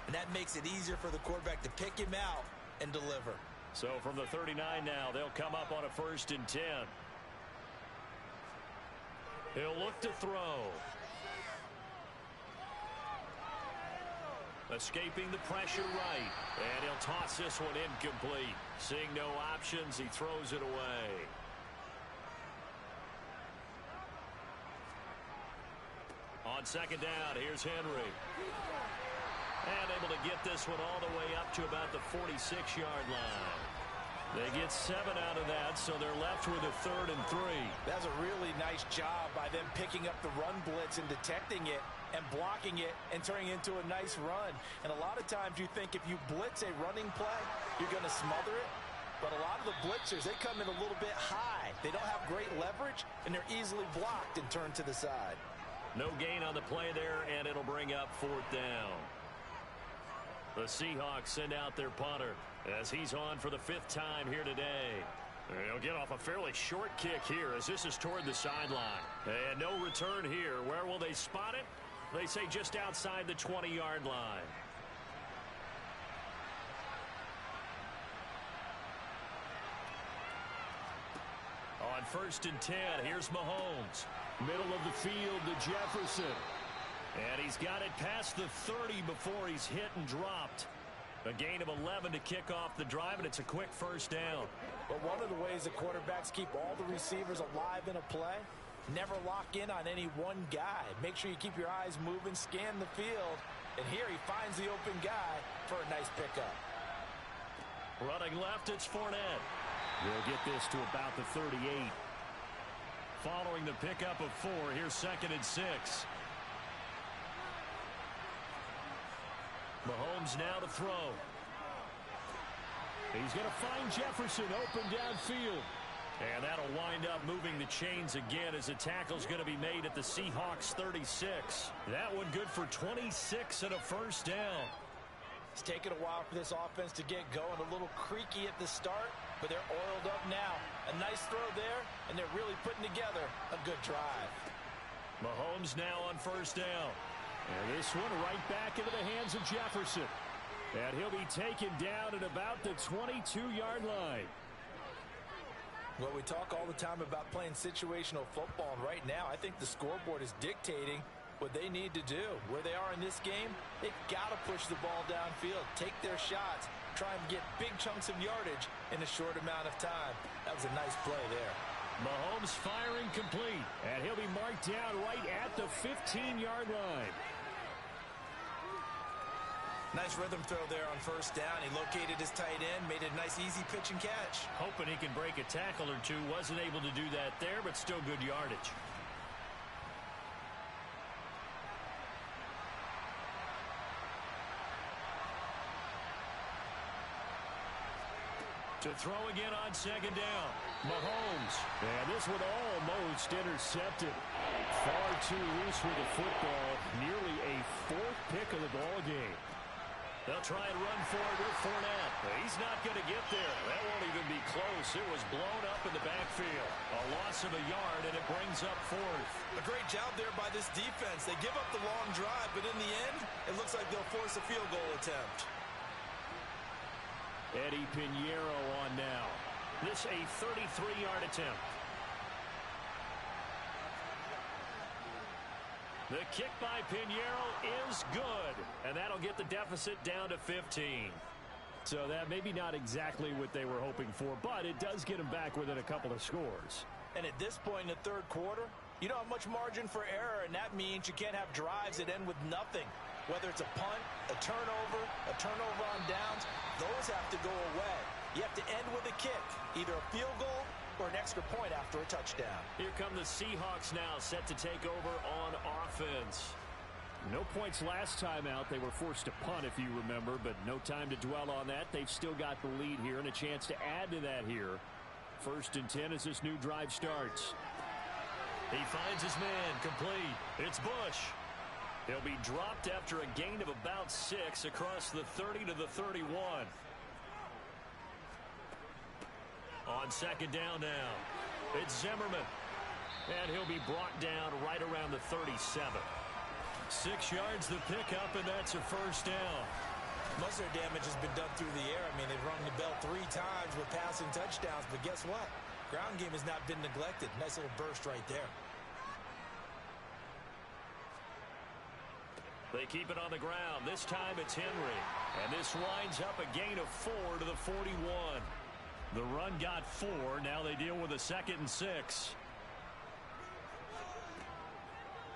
And that makes it easier for the quarterback to pick him out and deliver. So from the 39 now, they'll come up on a 1st and 10. He'll look to throw. Escaping the pressure right. And he'll toss this one incomplete. Seeing no options, he throws it away. On 2nd down, here's Henry. And able to get this one all the way up to about the 46-yard line. They get 7 out of that, so they're left with a 3rd and 3. That's a really nice job by them picking up the run blitz and detecting it and blocking it and turning it into a nice run. And a lot of times you think if you blitz a running play, you're going to smother it. But a lot of the blitzers, they come in a little bit high. They don't have great leverage, and they're easily blocked and turned to the side. No gain on the play there, and it'll bring up 4th down. The Seahawks send out their punter as he's on for the 5th time here today. He'll get off a fairly short kick here as this is toward the sideline. And no return here. Where will they spot it? They say just outside the 20-yard line. On 1st and 10, here's Mahomes. Middle of the field to Jefferson. And he's got it past the 30 before he's hit and dropped. A gain of 11 to kick off the drive, and it's a quick 1st down. But one of the ways the quarterbacks keep all the receivers alive in a play, never lock in on any one guy. Make sure you keep your eyes moving, scan the field. And here he finds the open guy for a nice pickup. Running left, it's Fournette. They'll get this to about the 38. Following the pickup of 4, here's 2nd and 6. Mahomes now to throw. He's going to find Jefferson open downfield. And that'll wind up moving the chains again as the tackle's going to be made at the Seahawks 36. That one good for 26 and a 1st down. It's taken a while for this offense to get going. A little creaky at the start, but they're oiled up now. A nice throw there, and they're really putting together a good drive. Mahomes now on 1st down. And this one right back into the hands of Jefferson. And he'll be taken down at about the 22-yard line. Well, we talk all the time about playing situational football, and right now I think the scoreboard is dictating what they need to do. Where they are in this game, they've got to push the ball downfield, take their shots, try and get big chunks of yardage in a short amount of time. That was a nice play there. Mahomes firing complete, and he'll be marked down right at the 15-yard line. Nice rhythm throw there on 1st down. He located his tight end, made a nice easy pitch and catch. Hoping he can break a tackle or two. Wasn't able to do that there, but still good yardage. To throw again on 2nd down. Mahomes. And this one almost intercepted. Far too loose with the football. Nearly a 4th pick of the ball game. They'll try and run forward with Fournette. He's not going to get there. That won't even be close. It was blown up in the backfield. A loss of a yard, and it brings up 4th. A great job there by this defense. They give up the long drive, but in the end, it looks like they'll force a field goal attempt. Eddie Pinheiro on now. This a 33-yard attempt. The kick by Pinheiro is good, and that'll get the deficit down to 15. So that maybe not exactly what they were hoping for, but it does get them back within a couple of scores. And at this point in the 3rd quarter, you don't have much margin for error, and that means you can't have drives that end with nothing. Whether it's a punt, a turnover on downs, those have to go away. You have to end with a kick, either a field goal or an extra point after a touchdown. Here come the Seahawks now, set to take over on offense. No points last time out. They were forced to punt, if you remember, but no time to dwell on that. They've still got the lead here and a chance to add to that here 1st and 10 as this new drive starts. He finds his man, complete. It's Bush. He'll be dropped after a gain of about 6 across the 30 to the 31. On 2nd down now, it's Zimmerman. And he'll be brought down right around the 37. 6 yards the pickup, and that's a 1st down. Most of their damage has been done through the air. I mean, they've rung the bell 3 times with passing touchdowns, but guess what? Ground game has not been neglected. Nice little burst right there. They keep it on the ground. This time it's Henry. And this winds up a gain of 4 to the 41. The run got 4. Now they deal with a 2nd and 6.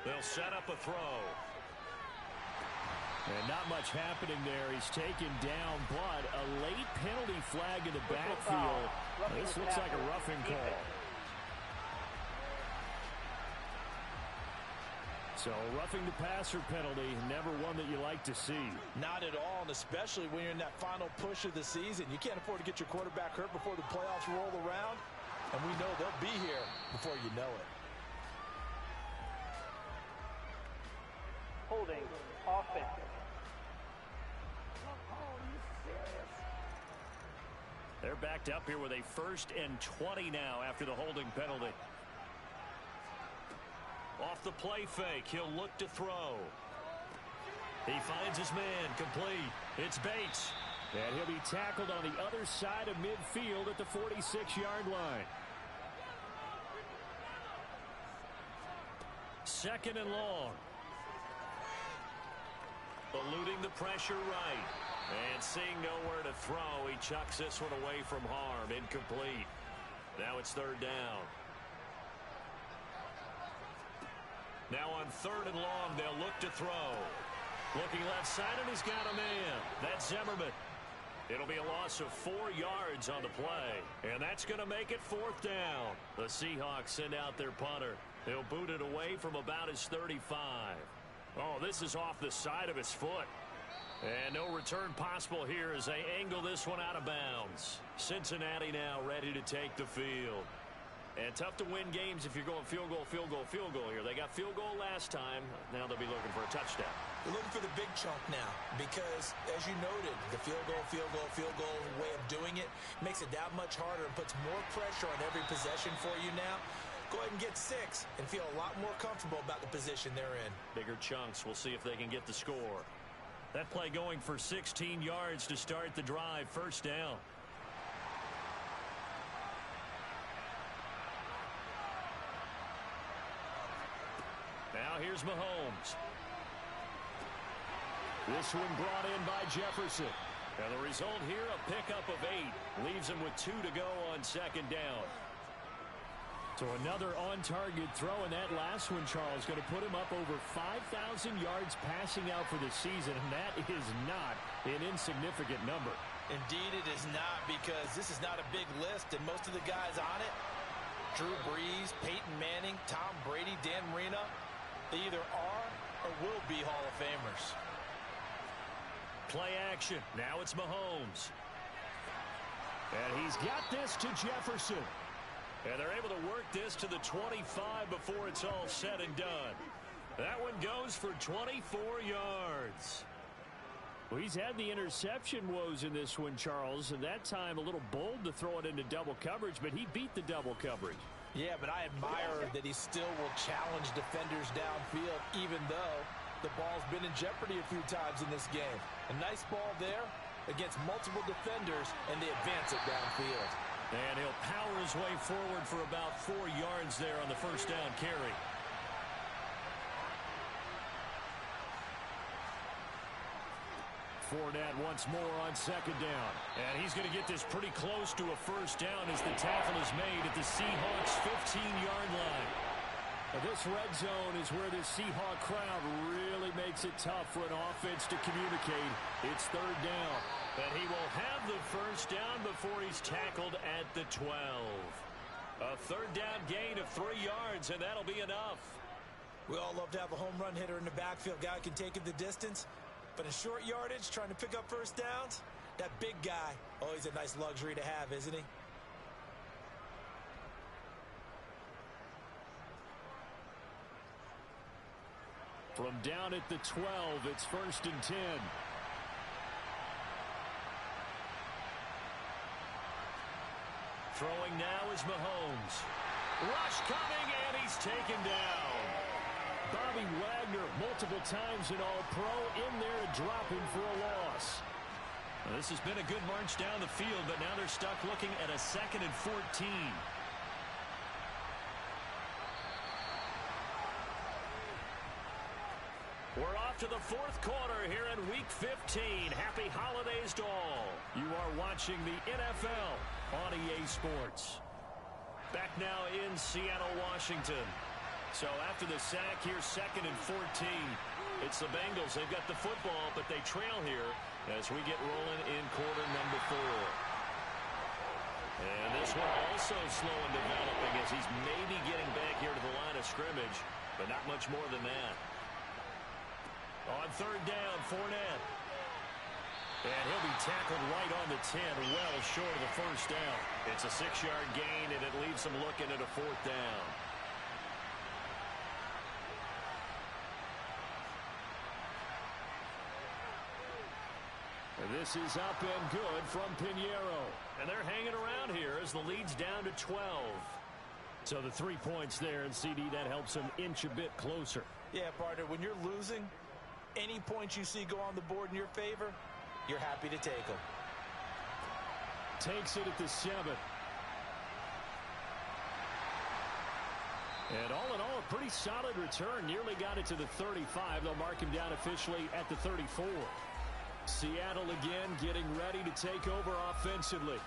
They'll set up a throw. And not much happening there. He's taken down, but a late penalty flag in the backfield. This looks like a roughing call. So roughing the passer penalty, never one that you like to see. Not at all, and especially when you're in that final push of the season. You can't afford to get your quarterback hurt before the playoffs roll around, and we know they'll be here before you know it. Holding offense. They're backed up here with a 1st and 20 now after the holding penalty. Off the play fake, he'll look to throw. He finds his man, complete. It's Bates. And he'll be tackled on the other side of midfield at the 46-yard line. 2nd and long. Eluding the pressure right. And seeing nowhere to throw, he chucks this one away from harm. Incomplete. Now it's 3rd down. Now on 3rd and long, they'll look to throw. Looking left side, and he's got a man. That's Zimmerman. It'll be a loss of 4 yards on the play. And that's going to make it 4th down. The Seahawks send out their punter. He'll boot it away from about his 35. Oh, this is off the side of his foot. And no return possible here as they angle this one out of bounds. Cincinnati now ready to take the field. And tough to win games if you're going field goal, field goal, field goal here. They got field goal last time. Now they'll be looking for a touchdown. They're looking for the big chunk now because, as you noted, the field goal way of doing it makes it that much harder and puts more pressure on every possession for you now. Go ahead and get 6 and feel a lot more comfortable about the position they're in. Bigger chunks. We'll see if they can get the score. That play going for 16 yards to start the drive. 1st down. Now here's Mahomes. This one brought in by Jefferson. And the result here, a pickup of 8. Leaves him with 2 to go on 2nd down. So another on-target throw, and that last one, Charles, going to put him up over 5,000 yards passing out for the season, and that is not an insignificant number. Indeed it is not, because this is not a big list, and most of the guys on it, Drew Brees, Peyton Manning, Tom Brady, Dan Marino, they either are or will be Hall of Famers. Play action. Now it's Mahomes. And he's got this to Jefferson. And they're able to work this to the 25 before it's all said and done. That one goes for 24 yards. Well, he's had the interception woes in this one, Charles, and that time a little bold to throw it into double coverage, but he beat the double coverage. Yeah, but I admire that he still will challenge defenders downfield, even though the ball's been in jeopardy a few times in this game. A nice ball there against multiple defenders, and they advance it downfield. And he'll power his way forward for about 4 yards there on the 1st down carry. Fournette once more on 2nd down. And he's going to get this pretty close to a 1st down as the tackle is made at the Seahawks' 15-yard line. Now this red zone is where the Seahawk crowd really makes it tough for an offense to communicate. It's 3rd down. And he will have the 1st down before he's tackled at the 12. A 3rd down gain of 3 yards, and that'll be enough. We all love to have a home run hitter in the backfield. Guy can take it the distance. But in short yardage, trying to pick up 1st downs, that big guy, always a nice luxury to have, isn't he? From down at the 12, it's 1st and 10. Throwing now is Mahomes. Rush coming, and he's taken down. Bobby Wagner, multiple times an All-Pro, in there to drop him for a loss. Well, this has been a good march down the field, but now they're stuck looking at a 2nd and 14. We're off to the 4th quarter here in Week 15. Happy holidays to all. You are watching the NFL on EA Sports. Back now in Seattle, Washington. So after the sack, here's 2nd and 14. It's the Bengals. They've got the football, but they trail here as we get rolling in quarter number 4. And this one also slow in developing as he's maybe getting back here to the line of scrimmage, but not much more than that. On 3rd down, Fournette. And he'll be tackled right on the 10, well short of the 1st down. It's a 6-yard gain, and it leaves them looking at a 4th down. And this is up and good from Pinheiro. And they're hanging around here as the lead's down to 12. So the 3 points there, and CD, that helps them inch a bit closer. Yeah, partner, when you're losing, any points you see go on the board in your favor, you're happy to take them. Takes it at the 7. And all in all, a pretty solid return. Nearly got it to the 35. They'll mark him down officially at the 34. Seattle again getting ready to take over offensively.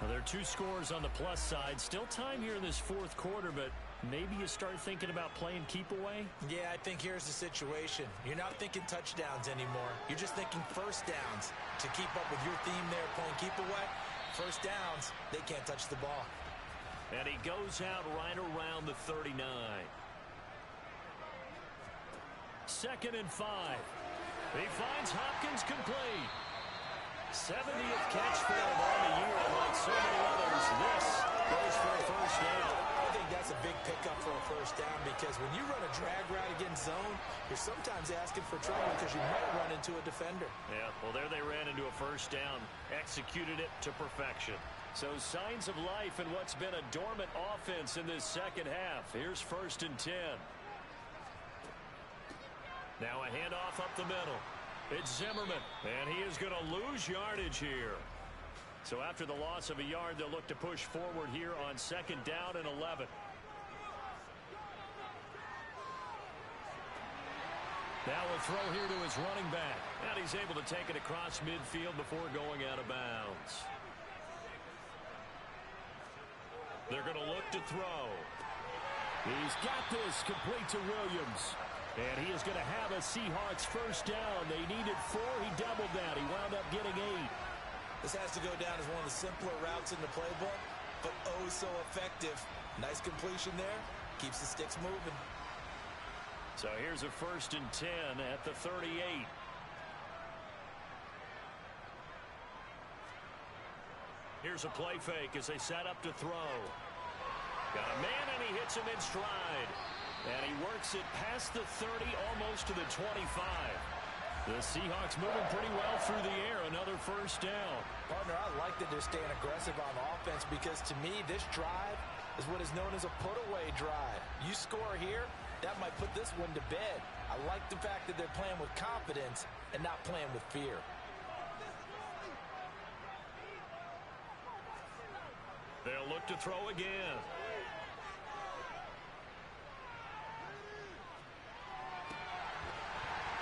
Well, there are 2 scores on the plus side. Still time here in this 4th quarter, but maybe you start thinking about playing keep away? Yeah, I think here's the situation. You're not thinking touchdowns anymore. You're just thinking 1st downs. To keep up with your theme there, playing keep away, 1st downs, they can't touch the ball. And he goes out right around the 39. 2nd and 5. He finds Hopkins complete. 70th catch for him on the year. Like so many others, this goes for a 1st down. I think that's a big pickup for a 1st down because when you run a drag route against zone, you're sometimes asking for trouble because you might run into a defender. Yeah, well, there they ran into a 1st down. Executed it to perfection. So signs of life in what's been a dormant offense in this 2nd half. Here's 1st and 10. Now a handoff up the middle. It's Zimmerman, and he is going to lose yardage here. So after the loss of a yard, they'll look to push forward here on 2nd down and 11. Now we'll throw here to his running back. And he's able to take it across midfield before going out of bounds. They're going to look to throw. He's got this complete to Williams. And he is going to have a Seahawks 1st down. They needed 4. He doubled that. He wound up getting 8. This has to go down as one of the simpler routes in the playbook, but oh so effective. Nice completion there. Keeps the sticks moving. So here's a 1st and 10 at the 38. Here's a play fake as they set up to throw. Got a man, and he hits him in stride. And he works it past the 30, almost to the 25. The Seahawks moving pretty well through the air. Another 1st down. Partner, I like that they're staying aggressive on offense because to me, this drive is what is known as a put-away drive. You score here, that might put this one to bed. I like the fact that they're playing with confidence and not playing with fear. They'll look to throw again.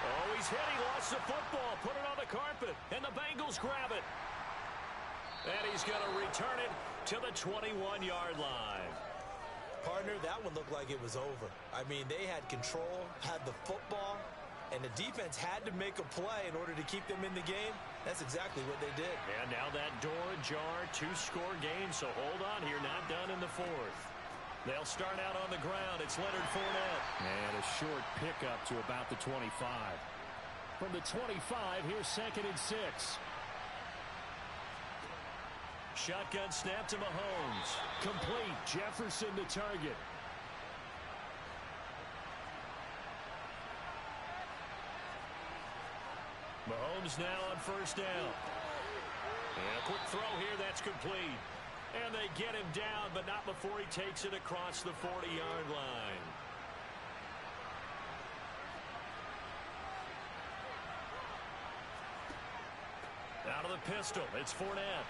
Oh, he's hit. He lost the football. Put it on the carpet. And the Bengals grab it. And he's going to return it to the 21-yard line. Partner, that one looked like it was over. I mean, they had control, had the football, and the defense had to make a play in order to keep them in the game. That's exactly what they did. And now that door ajar, 2-score game, so hold on here, not done in the 4th. They'll start out on the ground. It's Leonard Fournette. And a short pickup to about the 25. From the 25, here's 2nd and 6. Shotgun snap to Mahomes. Complete. Jefferson to target. Mahomes now on first down. And a quick throw here, that's complete. And they get him down, but not before he takes it across the 40-yard line. Out of the pistol, it's Fournette.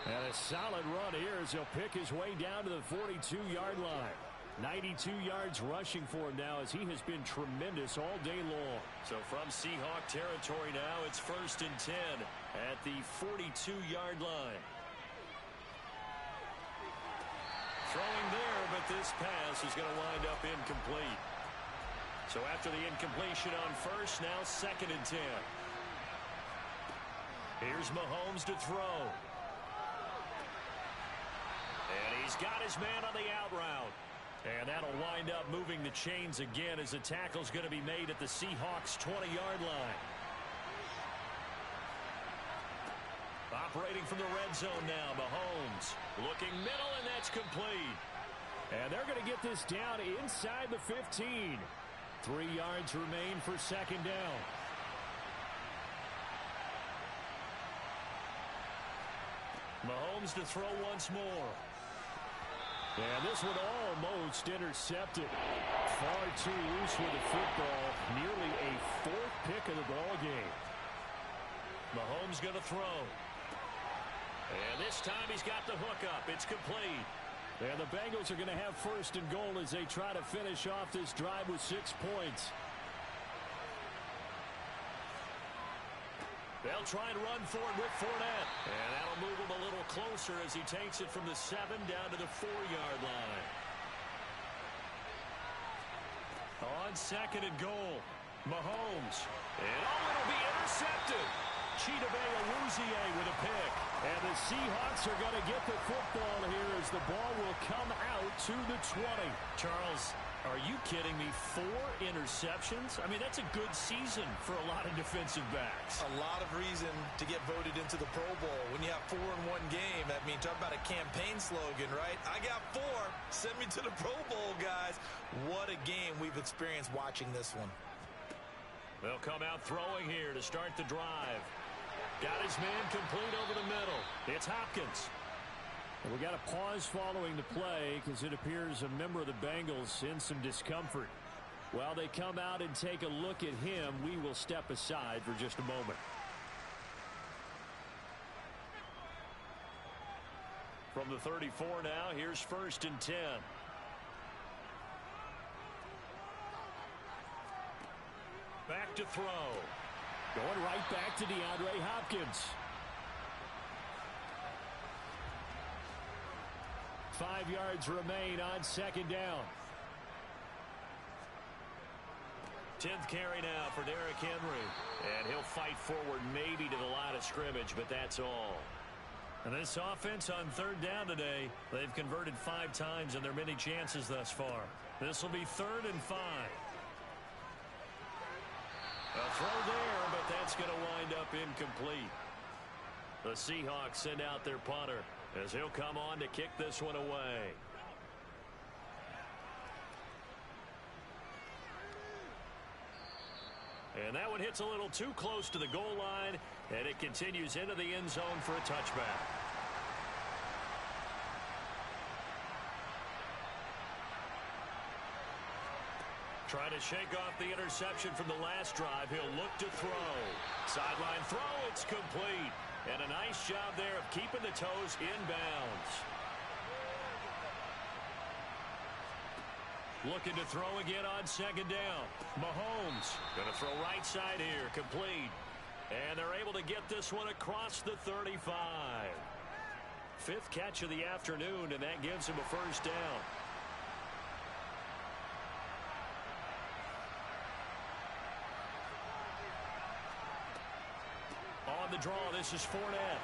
And a solid run here as he'll pick his way down to the 42-yard line. 92 yards rushing for him now as he has been tremendous all day long. So from Seahawk territory now, it's 1st and 10 at the 42-yard line. Throwing there, but this pass is going to wind up incomplete. So after the incompletion on first, now 2nd and 10. Here's Mahomes to throw. And he's got his man on the out route. And that'll wind up moving the chains again as the tackle's going to be made at the Seahawks' 20-yard line. Operating from the red zone now, Mahomes. Looking middle, and that's complete. And they're going to get this down inside the 15. 3 yards remain for 2nd down. Mahomes to throw once more. And this one almost intercepted. Far too loose with the football. Nearly a 4th pick of the ball game. Mahomes going to throw. And this time he's got the hook up. It's complete. And the Bengals are going to have 1st and goal as they try to finish off this drive with 6 points. They'll try and run for it with Fournette. And that'll move him a little closer as he takes it from the 7 down to the 4-yard line. On 2nd and goal, Mahomes. And it'll be intercepted. Chidobe Awuzie with a pick. And the Seahawks are going to get the football here as the ball will come out to the 20. Charles, are you kidding me? 4 interceptions? I mean, that's a good season for a lot of defensive backs. A lot of reason to get voted into the Pro Bowl. When you have 4 in one game, I mean, talk about a campaign slogan, right? I got 4. Send me to the Pro Bowl, guys. What a game we've experienced watching this one. They'll come out throwing here to start the drive. Got his man complete over the middle. It's Hopkins. We got a pause following the play because it appears a member of the Bengals in some discomfort. While they come out and take a look at him, we will step aside for just a moment. From the 34 now, here's 1st and 10. Back to throw. Going right back to DeAndre Hopkins. 5 yards remain on 2nd down. 10th carry now for Derrick Henry. And he'll fight forward maybe to the line of scrimmage, but that's all. And this offense on 3rd down today, they've converted 5 times in their many chances thus far. This will be 3rd and 5. A throw there, but that's going to wind up incomplete. The Seahawks send out their punter as he'll come on to kick this one away. And that one hits a little too close to the goal line, and it continues into the end zone for a touchback. Trying to shake off the interception from the last drive. He'll look to throw. Sideline throw, it's complete. And a nice job there of keeping the toes inbounds. Looking to throw again on 2nd down. Mahomes going to throw right side here, complete. And they're able to get this one across the 35. 5th catch of the afternoon, and that gives him a 1st down. On the draw, this is Fournette.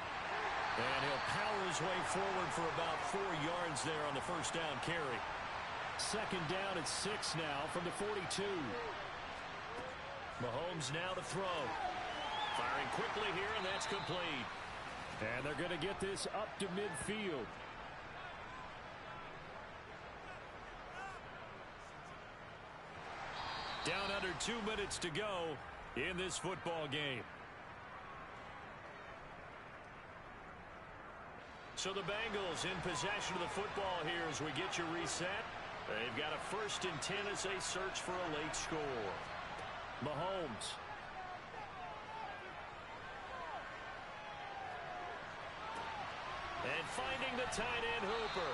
And he'll power his way forward for about 4 yards there on the 1st down carry. 2nd down at 6 now from the 42. Mahomes now to throw. Firing quickly here, and that's complete. And they're going to get this up to midfield. Down under 2 minutes to go. in this football game. So the Bengals in possession of the football here as we get you reset. They've got a 1st and 10 as they search for a late score. Mahomes. And finding the tight end Hooper.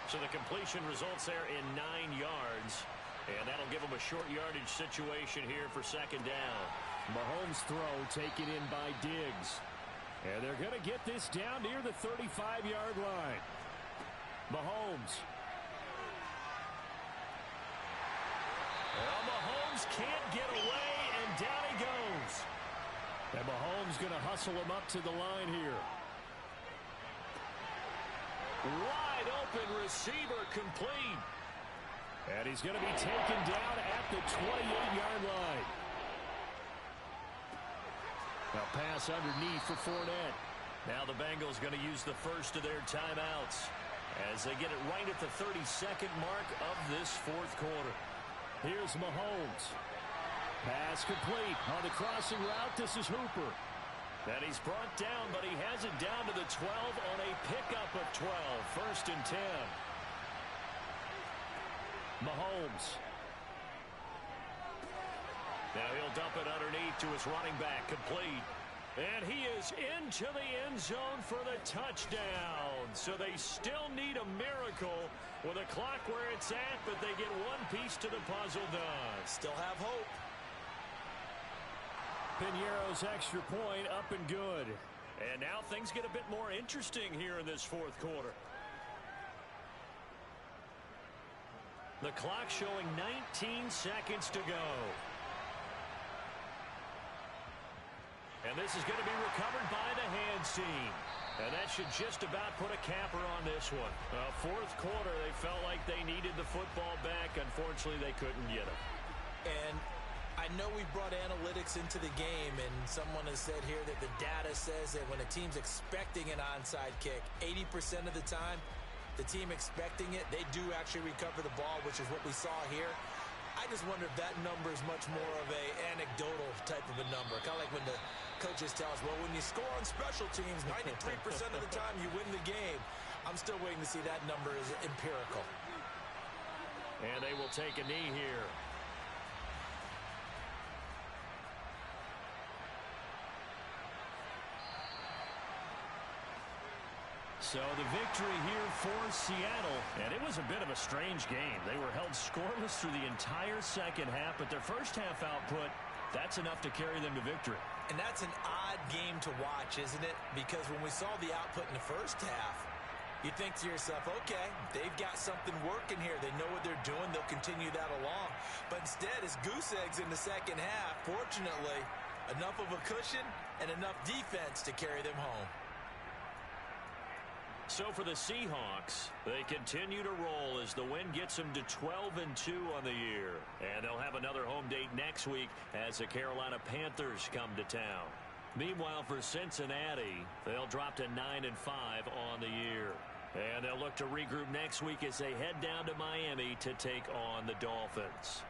So the completion results there in 9 yards. And that'll give them a short yardage situation here for 2nd down. Mahomes' throw taken in by Diggs. And they're going to get this down near the 35-yard line. Mahomes. Well, Mahomes can't get away, and down he goes. And Mahomes going to hustle him up to the line here. Wide open receiver complete. And he's going to be taken down at the 28-yard line. A pass underneath for Fournette. Now the Bengals going to use the first of their timeouts as they get it right at the 32nd mark of this 4th quarter. Here's Mahomes. Pass complete on the crossing route. This is Hooper. And he's brought down, but he has it down to the 12 on a pickup of 12. 1st and 10. Mahomes. Now he'll dump it underneath to his running back, complete. And he is into the end zone for the touchdown. So they still need a miracle with a clock where it's at, but they get one piece to the puzzle done. Still have hope. Piñeiro's extra point up and good. And now things get a bit more interesting here in this 4th quarter. The clock showing 19 seconds to go. And this is going to be recovered by the hands team. And that should just about put a capper on this one. 4th quarter, they felt like they needed the football back. Unfortunately, they couldn't get it. And I know we brought analytics into the game, and someone has said here that the data says that when a team's expecting an onside kick, 80% of the time, the team expecting it, they do actually recover the ball, which is what we saw here. I just wonder if that number is much more of a anecdotal type of a number. Kind of like when the coaches tell us, well, when you score on special teams, 93% of the time you win the game. I'm still waiting to see that number is empirical. And they will take a knee here. So the victory here for Seattle, and it was a bit of a strange game. They were held scoreless through the entire 2nd half, but their 1st half output, that's enough to carry them to victory. And that's an odd game to watch, isn't it? Because when we saw the output in the 1st half, you think to yourself, okay, they've got something working here. They know what they're doing. They'll continue that along. But instead, it's goose eggs in the 2nd half. Fortunately, enough of a cushion and enough defense to carry them home. So for the Seahawks, they continue to roll as the win gets them to 12-2 on the year. And they'll have another home date next week as the Carolina Panthers come to town. Meanwhile, for Cincinnati, they'll drop to 9-5 on the year. And they'll look to regroup next week as they head down to Miami to take on the Dolphins.